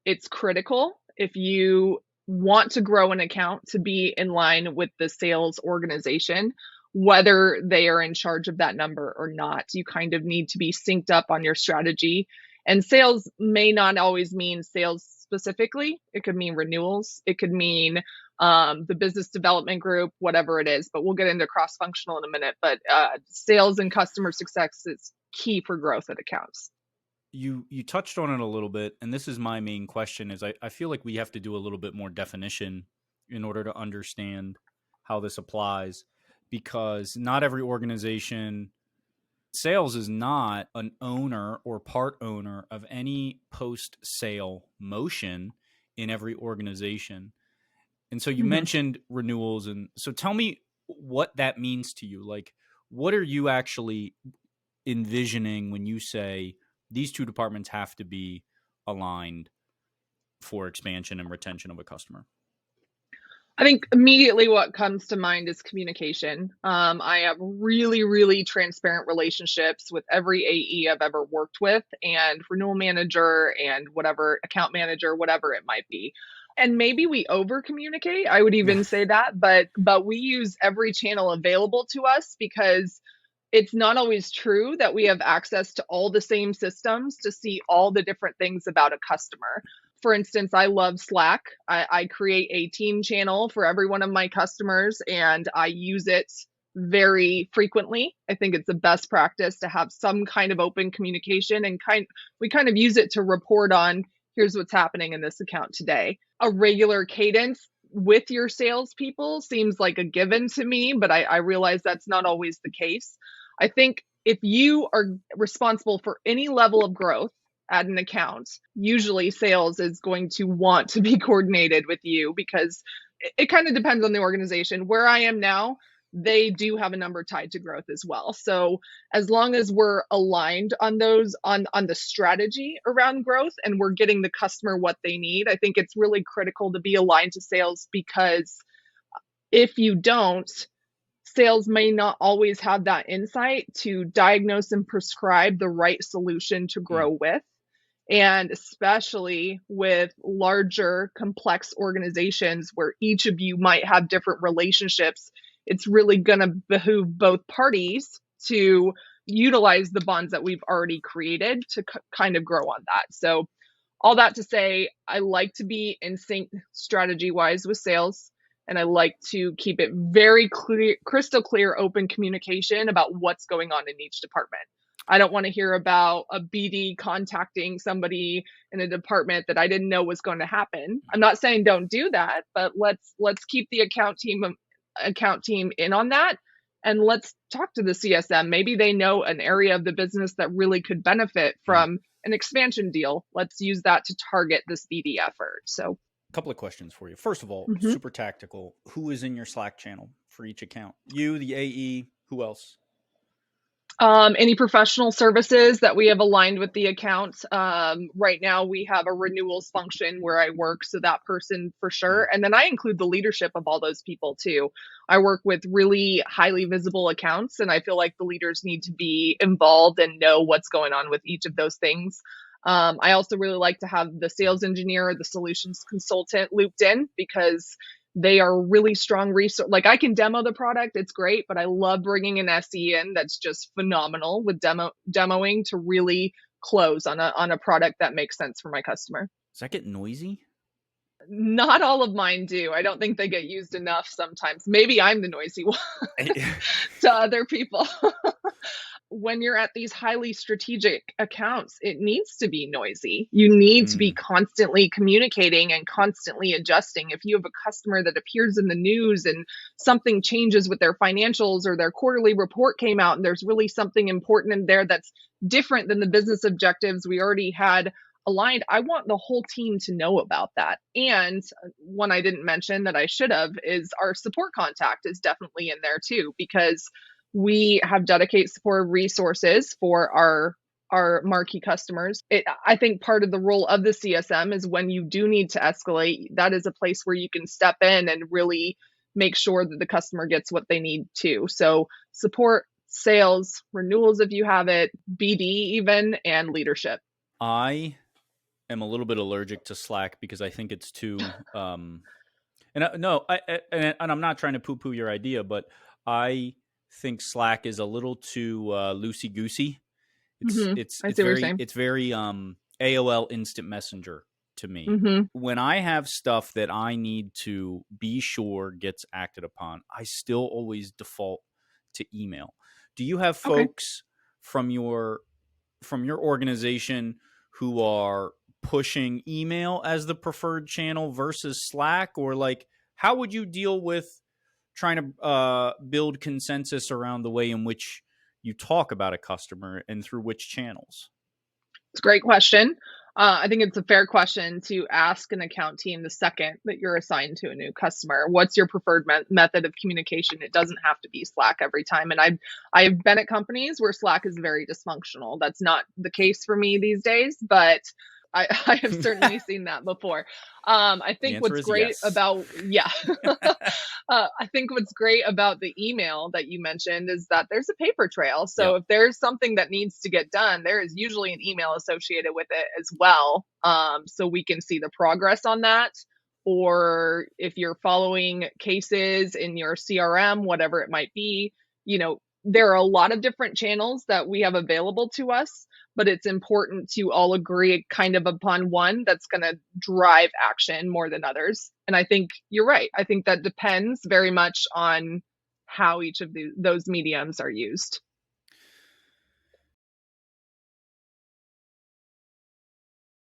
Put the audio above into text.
it's critical if you want to grow an account to be in line with the sales organization, whether they are in charge of that number or not. You kind of need to be synced up on your strategy. And sales may not always mean sales specifically. It could mean renewals. It could mean the business development group, whatever it is. But we'll get into cross functional in a minute. But sales and customer success is key for growth at accounts. You touched on it a little bit, and this is my main question is I feel like we have to do a little bit more definition in order to understand how this applies, because not every organization, sales is not an owner or part owner of any post sale motion in every organization. And so you Mhm. mentioned renewals, and so tell me what that means to you. Like, what are you actually envisioning when you say these two departments have to be aligned for expansion and retention of a customer? I think immediately what comes to mind is communication. I have really, really transparent relationships with every AE I've ever worked with, and renewal manager and whatever account manager, whatever it might be. And maybe we over communicate. I would even say that, but we use every channel available to us because it's not always true that we have access to all the same systems to see all the different things about a customer. For instance, I love Slack. I create a team channel for every one of my customers and I use it very frequently. I think it's the best practice to have some kind of open communication and we kind of use it to report on here's what's happening in this account today. A regular cadence with your salespeople seems like a given to me, but I realize that's not always the case. I think if you are responsible for any level of growth at an account, usually sales is going to want to be coordinated with you because it kind of depends on the organization. Where I am now, they do have a number tied to growth as well. So as long as we're aligned on those on the strategy around growth and we're getting the customer what they need, I think it's really critical to be aligned to sales because if you don't, sales may not always have that insight to diagnose and prescribe the right solution to Mm. grow with. And especially with larger, complex organizations where each of you might have different relationships, it's really going to behoove both parties to utilize the bonds that we've already created to kind of grow on that. So, all that to say, I like to be in sync strategy wise with sales. And I like to keep it very clear, crystal clear, open communication about what's going on in each department. I don't want to hear about a BD contacting somebody in a department that I didn't know was going to happen. I'm not saying don't do that, but let's keep the account team in on that and let's talk to the CSM. Maybe they know an area of the business that really could benefit Mm. from an expansion deal. Let's use that to target this BD effort. So, A couple of questions for you. First of all, mhm. super tactical. Who is in your Slack channel for each account? You, the AE, who else? Any professional services that we have aligned with the account. Right now, we have a renewals function where I work, so that person for Mm. sure. And then I include the leadership of all those people too. I work with really highly visible accounts, and I feel like the leaders need to be involved and know what's going on with each of those things. I also really like to have the sales engineer or the solutions consultant looped in because they are really strong resource. Like I can demo the product, it's great, but I love bringing an SE in that's just phenomenal with demoing to really close on a product that makes sense for my customer. Does that get noisy? Not all of mine do. I don't think they get used enough sometimes. Maybe I'm the noisy one to other people. When you're at these highly strategic accounts, it needs to be noisy. You need to be Mm. constantly communicating and constantly adjusting. If you have a customer that appears in the news and something changes with their financials or their quarterly report came out and there's really something important in there that's different than the business objectives we already had aligned, I want the whole team to know about that. And one I didn't mention that I should have is our support contact is definitely in there too, because we have dedicated support resources for our marquee customers. I think part of the role of the CSM is when you do need to escalate, that is a place where you can step in and really make sure that the customer gets what they need to. So support, sales, renewals if you have it, BD even, and leadership. I am a little bit allergic to Slack because I think it's too. And no, and I'm not trying to poo-poo your idea, but I think Slack is a little too loosey goosey. It's Hmm. it's I it's see what you're very saying. it's very AOL Instant Messenger to me. Hmm. When I have stuff that I need to be sure gets acted upon, I still always default to email. Do you have Okay. folks from your organization who are pushing email as the preferred channel versus Slack, or like how would you deal with trying to build consensus around the way in which you talk about a customer and through which channels? It's a great question. I think it's a fair question to ask an account team the second that you're assigned to a new customer. What's your preferred method of communication? It doesn't have to be Slack every time. And I've been at companies where Slack is very dysfunctional. That's not the case for me these days, but I have certainly seen that before. I The think answer what's is great yes. about, yeah, I think what's great about the email that you mentioned is that there's a paper trail. So Yep. if there's something that needs to get done, there is usually an email associated with it as well. So we can see the progress on that. Or if you're following cases in your CRM, whatever it might be, there are a lot of different channels that we have available to us, but it's important to all agree kind of upon one that's going to drive action more than others. And I think you're right. I think that depends very much on how each of those mediums are used.